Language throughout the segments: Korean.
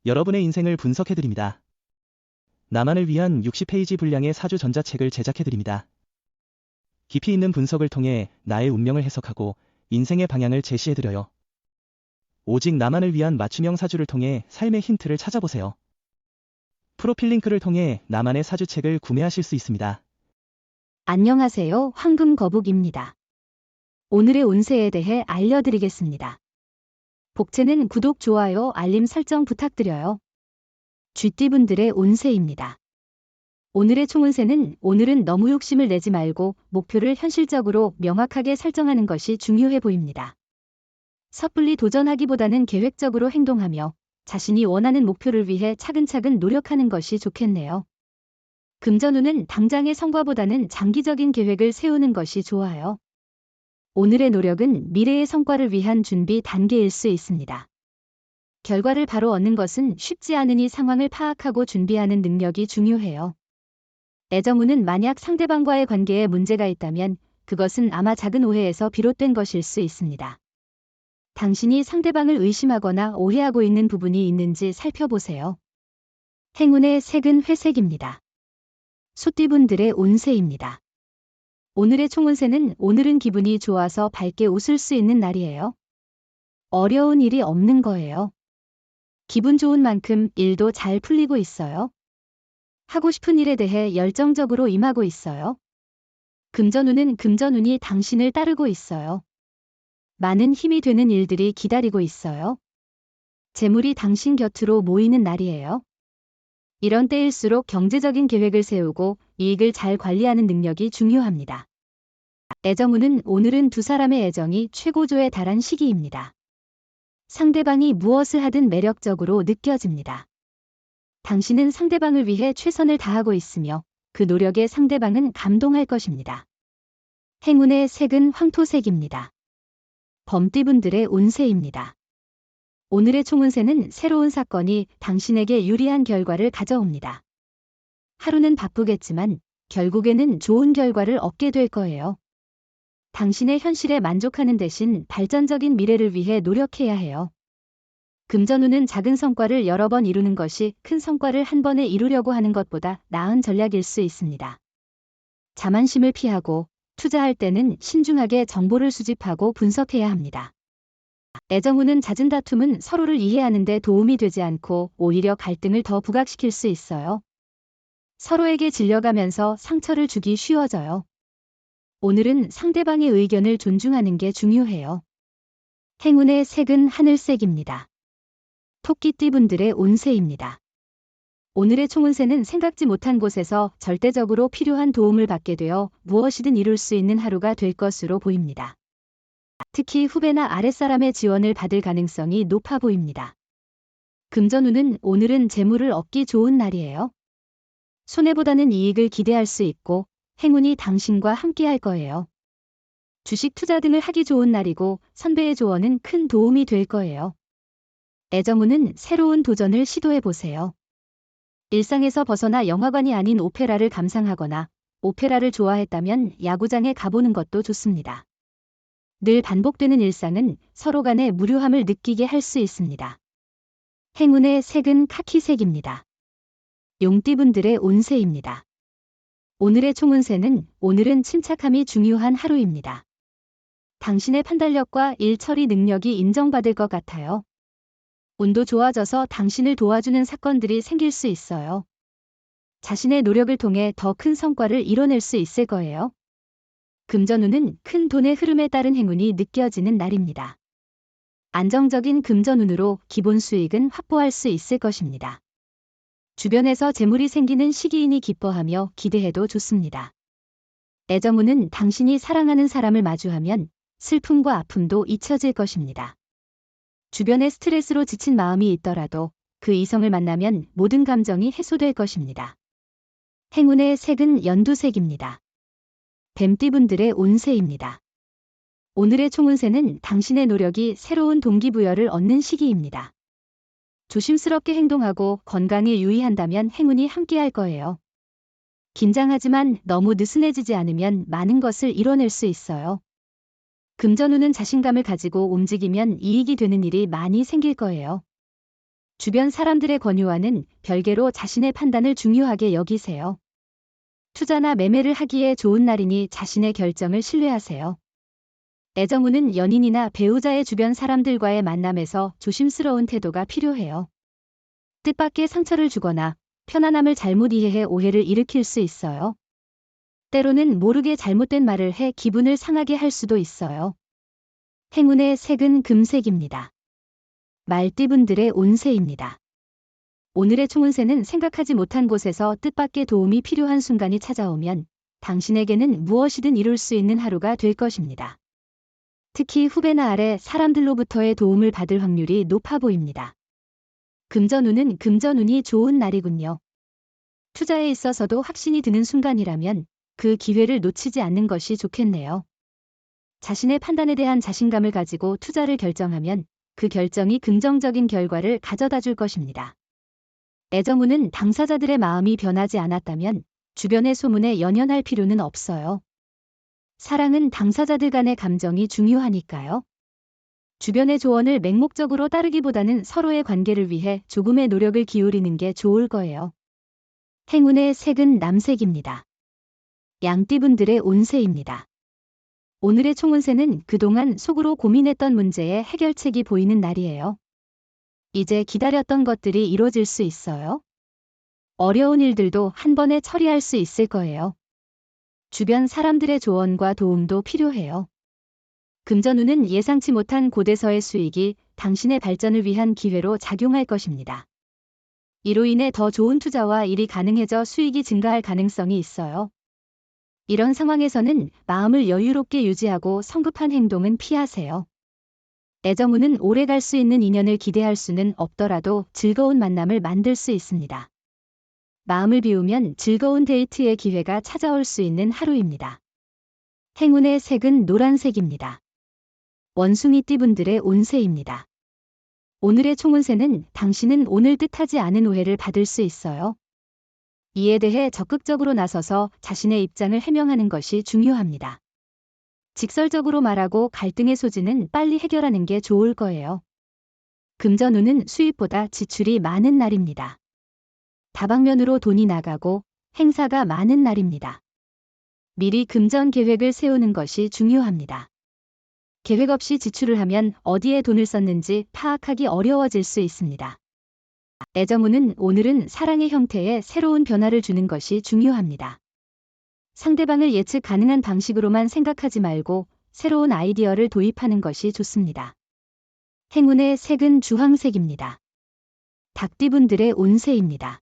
여러분의 인생을 분석해드립니다. 나만을 위한 60페이지 분량의 사주 전자책을 제작해드립니다. 깊이 있는 분석을 통해 나의 운명을 해석하고 인생의 방향을 제시해드려요. 오직 나만을 위한 맞춤형 사주를 통해 삶의 힌트를 찾아보세요. 프로필 링크를 통해 나만의 사주책을 구매하실 수 있습니다. 안녕하세요. 황금거북입니다. 오늘의 운세에 대해 알려드리겠습니다. 복채는 구독, 좋아요, 알림 설정 부탁드려요. 쥐띠분들의 운세입니다. 오늘의 총운세는 오늘은 너무 욕심을 내지 말고 목표를 현실적으로 명확하게 설정하는 것이 중요해 보입니다. 섣불리 도전하기보다는 계획적으로 행동하며 자신이 원하는 목표를 위해 차근차근 노력하는 것이 좋겠네요. 금전운은 당장의 성과보다는 장기적인 계획을 세우는 것이 좋아요. 오늘의 노력은 미래의 성과를 위한 준비 단계일 수 있습니다. 결과를 바로 얻는 것은 쉽지 않으니 상황을 파악하고 준비하는 능력이 중요해요. 애정운은 만약 상대방과의 관계에 문제가 있다면 그것은 아마 작은 오해에서 비롯된 것일 수 있습니다. 당신이 상대방을 의심하거나 오해하고 있는 부분이 있는지 살펴보세요. 행운의 색은 회색입니다. 소띠분들의 운세입니다. 오늘의 총운세는 오늘은 기분이 좋아서 밝게 웃을 수 있는 날이에요. 어려운 일이 없는 거예요. 기분 좋은 만큼 일도 잘 풀리고 있어요. 하고 싶은 일에 대해 열정적으로 임하고 있어요. 금전운은 금전운이 당신을 따르고 있어요. 많은 힘이 되는 일들이 기다리고 있어요. 재물이 당신 곁으로 모이는 날이에요. 이런 때일수록 경제적인 계획을 세우고 이익을 잘 관리하는 능력이 중요합니다. 애정운은 오늘은 두 사람의 애정이 최고조에 달한 시기입니다. 상대방이 무엇을 하든 매력적으로 느껴집니다. 당신은 상대방을 위해 최선을 다하고 있으며 그 노력에 상대방은 감동할 것입니다. 행운의 색은 황토색입니다. 범띠분들의 운세입니다. 오늘의 총운세는 새로운 사건이 당신에게 유리한 결과를 가져옵니다. 하루는 바쁘겠지만 결국에는 좋은 결과를 얻게 될 거예요. 당신의 현실에 만족하는 대신 발전적인 미래를 위해 노력해야 해요. 금전운은 작은 성과를 여러 번 이루는 것이 큰 성과를 한 번에 이루려고 하는 것보다 나은 전략일 수 있습니다. 자만심을 피하고 투자할 때는 신중하게 정보를 수집하고 분석해야 합니다. 애정운은 잦은 다툼은 서로를 이해하는 데 도움이 되지 않고 오히려 갈등을 더 부각시킬 수 있어요. 서로에게 질려가면서 상처를 주기 쉬워져요. 오늘은 상대방의 의견을 존중하는 게 중요해요. 행운의 색은 하늘색입니다. 토끼띠분들의 운세입니다. 오늘의 총운세는 생각지 못한 곳에서 절대적으로 필요한 도움을 받게 되어 무엇이든 이룰 수 있는 하루가 될 것으로 보입니다. 특히 후배나 아랫사람의 지원을 받을 가능성이 높아 보입니다. 금전운은 오늘은 재물을 얻기 좋은 날이에요. 손해보다는 이익을 기대할 수 있고 행운이 당신과 함께 할 거예요. 주식 투자 등을 하기 좋은 날이고 선배의 조언은 큰 도움이 될 거예요. 애정운은 새로운 도전을 시도해 보세요. 일상에서 벗어나 영화관이 아닌 오페라를 감상하거나 오페라를 좋아했다면 야구장에 가보는 것도 좋습니다. 늘 반복되는 일상은 서로 간의 무료함을 느끼게 할 수 있습니다. 행운의 색은 카키색입니다. 용띠분들의 운세입니다. 오늘의 총운세는 오늘은 침착함이 중요한 하루입니다. 당신의 판단력과 일 처리 능력이 인정받을 것 같아요. 운도 좋아져서 당신을 도와주는 사건들이 생길 수 있어요. 자신의 노력을 통해 더 큰 성과를 이뤄낼 수 있을 거예요. 금전운은 큰 돈의 흐름에 따른 행운이 느껴지는 날입니다. 안정적인 금전운으로 기본 수익은 확보할 수 있을 것입니다. 주변에서 재물이 생기는 시기이니 기뻐하며 기대해도 좋습니다. 애정운은 당신이 사랑하는 사람을 마주하면 슬픔과 아픔도 잊혀질 것입니다. 주변의 스트레스로 지친 마음이 있더라도 그 이성을 만나면 모든 감정이 해소될 것입니다. 행운의 색은 연두색입니다. 뱀띠분들의 운세입니다. 오늘의 총운세는 당신의 노력이 새로운 동기부여를 얻는 시기입니다. 조심스럽게 행동하고 건강에 유의한다면 행운이 함께할 거예요. 긴장하지만 너무 느슨해지지 않으면 많은 것을 이뤄낼 수 있어요. 금전운은 자신감을 가지고 움직이면 이익이 되는 일이 많이 생길 거예요. 주변 사람들의 권유와는 별개로 자신의 판단을 중요하게 여기세요. 투자나 매매를 하기에 좋은 날이니 자신의 결정을 신뢰하세요. 애정운은 연인이나 배우자의 주변 사람들과의 만남에서 조심스러운 태도가 필요해요. 뜻밖의 상처를 주거나 편안함을 잘못 이해해 오해를 일으킬 수 있어요. 때로는 모르게 잘못된 말을 해 기분을 상하게 할 수도 있어요. 행운의 색은 금색입니다. 말띠분들의 운세입니다. 오늘의 총운세는 생각하지 못한 곳에서 뜻밖의 도움이 필요한 순간이 찾아오면 당신에게는 무엇이든 이룰 수 있는 하루가 될 것입니다. 특히 후배나 아래 사람들로부터의 도움을 받을 확률이 높아 보입니다. 금전운은 금전운이 좋은 날이군요. 투자에 있어서도 확신이 드는 순간이라면 그 기회를 놓치지 않는 것이 좋겠네요. 자신의 판단에 대한 자신감을 가지고 투자를 결정하면 그 결정이 긍정적인 결과를 가져다 줄 것입니다. 애정운은 당사자들의 마음이 변하지 않았다면 주변의 소문에 연연할 필요는 없어요. 사랑은 당사자들 간의 감정이 중요하니까요. 주변의 조언을 맹목적으로 따르기보다는 서로의 관계를 위해 조금의 노력을 기울이는 게 좋을 거예요. 행운의 색은 남색입니다. 양띠분들의 운세입니다. 오늘의 총운세는 그동안 속으로 고민했던 문제의 해결책이 보이는 날이에요. 이제 기다렸던 것들이 이루어질 수 있어요. 어려운 일들도 한 번에 처리할 수 있을 거예요. 주변 사람들의 조언과 도움도 필요해요. 금전운은 예상치 못한 곳에서의 수익이 당신의 발전을 위한 기회로 작용할 것입니다. 이로 인해 더 좋은 투자와 일이 가능해져 수익이 증가할 가능성이 있어요. 이런 상황에서는 마음을 여유롭게 유지하고 성급한 행동은 피하세요. 애정운은 오래 갈 수 있는 인연을 기대할 수는 없더라도 즐거운 만남을 만들 수 있습니다. 마음을 비우면 즐거운 데이트의 기회가 찾아올 수 있는 하루입니다. 행운의 색은 노란색입니다. 원숭이띠분들의 운세입니다. 오늘의 총운세는 당신은 오늘 뜻하지 않은 오해를 받을 수 있어요. 이에 대해 적극적으로 나서서 자신의 입장을 해명하는 것이 중요합니다. 직설적으로 말하고 갈등의 소지는 빨리 해결하는 게 좋을 거예요. 금전운은 수입보다 지출이 많은 날입니다. 다방면으로 돈이 나가고 행사가 많은 날입니다. 미리 금전 계획을 세우는 것이 중요합니다. 계획 없이 지출을 하면 어디에 돈을 썼는지 파악하기 어려워질 수 있습니다. 애정운은 오늘은 사랑의 형태에 새로운 변화를 주는 것이 중요합니다. 상대방을 예측 가능한 방식으로만 생각하지 말고 새로운 아이디어를 도입하는 것이 좋습니다. 행운의 색은 주황색입니다. 닭띠분들의 운세입니다.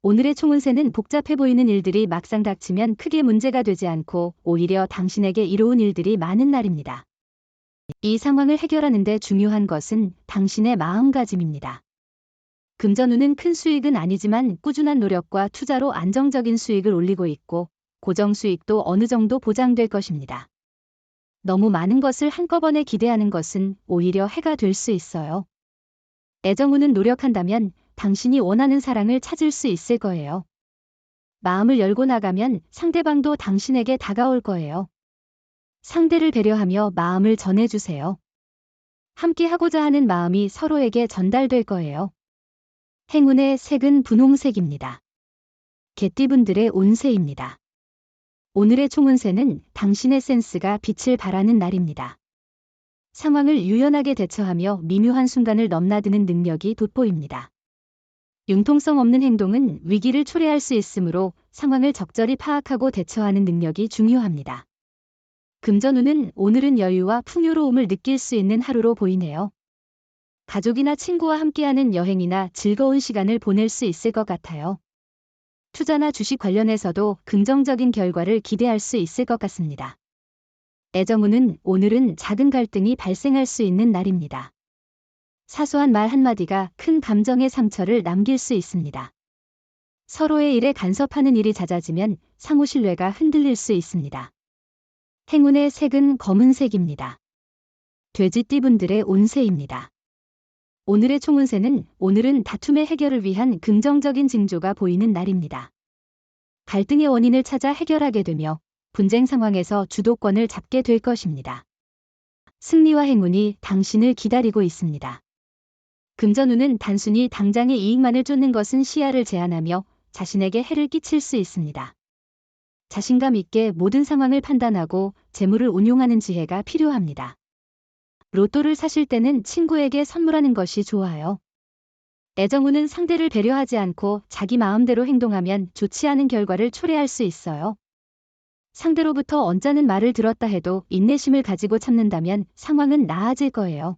오늘의 총운세는 복잡해 보이는 일들이 막상 닥치면 크게 문제가 되지 않고 오히려 당신에게 이로운 일들이 많은 날입니다. 이 상황을 해결하는 데 중요한 것은 당신의 마음가짐입니다. 금전운은 큰 수익은 아니지만 꾸준한 노력과 투자로 안정적인 수익을 올리고 있고 고정 수익도 어느 정도 보장될 것입니다. 너무 많은 것을 한꺼번에 기대하는 것은 오히려 해가 될 수 있어요. 애정운은 노력한다면 당신이 원하는 사랑을 찾을 수 있을 거예요. 마음을 열고 나가면 상대방도 당신에게 다가올 거예요. 상대를 배려하며 마음을 전해주세요. 함께 하고자 하는 마음이 서로에게 전달될 거예요. 행운의 색은 분홍색입니다. 개띠분들의 운세입니다. 오늘의 총운세는 당신의 센스가 빛을 발하는 날입니다. 상황을 유연하게 대처하며 미묘한 순간을 넘나드는 능력이 돋보입니다. 융통성 없는 행동은 위기를 초래할 수 있으므로 상황을 적절히 파악하고 대처하는 능력이 중요합니다. 금전운은 오늘은 여유와 풍요로움을 느낄 수 있는 하루로 보이네요. 가족이나 친구와 함께하는 여행이나 즐거운 시간을 보낼 수 있을 것 같아요. 투자나 주식 관련해서도 긍정적인 결과를 기대할 수 있을 것 같습니다. 애정운은 오늘은 작은 갈등이 발생할 수 있는 날입니다. 사소한 말 한마디가 큰 감정의 상처를 남길 수 있습니다. 서로의 일에 간섭하는 일이 잦아지면 상호 신뢰가 흔들릴 수 있습니다. 행운의 색은 검은색입니다. 돼지띠분들의 운세입니다. 오늘의 총운세는 오늘은 다툼의 해결을 위한 긍정적인 징조가 보이는 날입니다. 갈등의 원인을 찾아 해결하게 되며 분쟁 상황에서 주도권을 잡게 될 것입니다. 승리와 행운이 당신을 기다리고 있습니다. 금전운은 단순히 당장의 이익만을 쫓는 것은 시야를 제한하며 자신에게 해를 끼칠 수 있습니다. 자신감 있게 모든 상황을 판단하고 재물을 운용하는 지혜가 필요합니다. 로또를 사실 때는 친구에게 선물하는 것이 좋아요. 애정운은 상대를 배려하지 않고 자기 마음대로 행동하면 좋지 않은 결과를 초래할 수 있어요. 상대로부터 언짢은 말을 들었다 해도 인내심을 가지고 참는다면 상황은 나아질 거예요.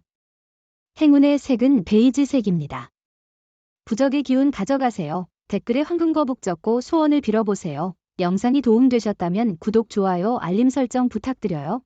행운의 색은 베이지색입니다. 부적의 기운 가져가세요. 댓글에 황금거북 적고 소원을 빌어보세요. 영상이 도움되셨다면 구독, 좋아요, 알림 설정 부탁드려요.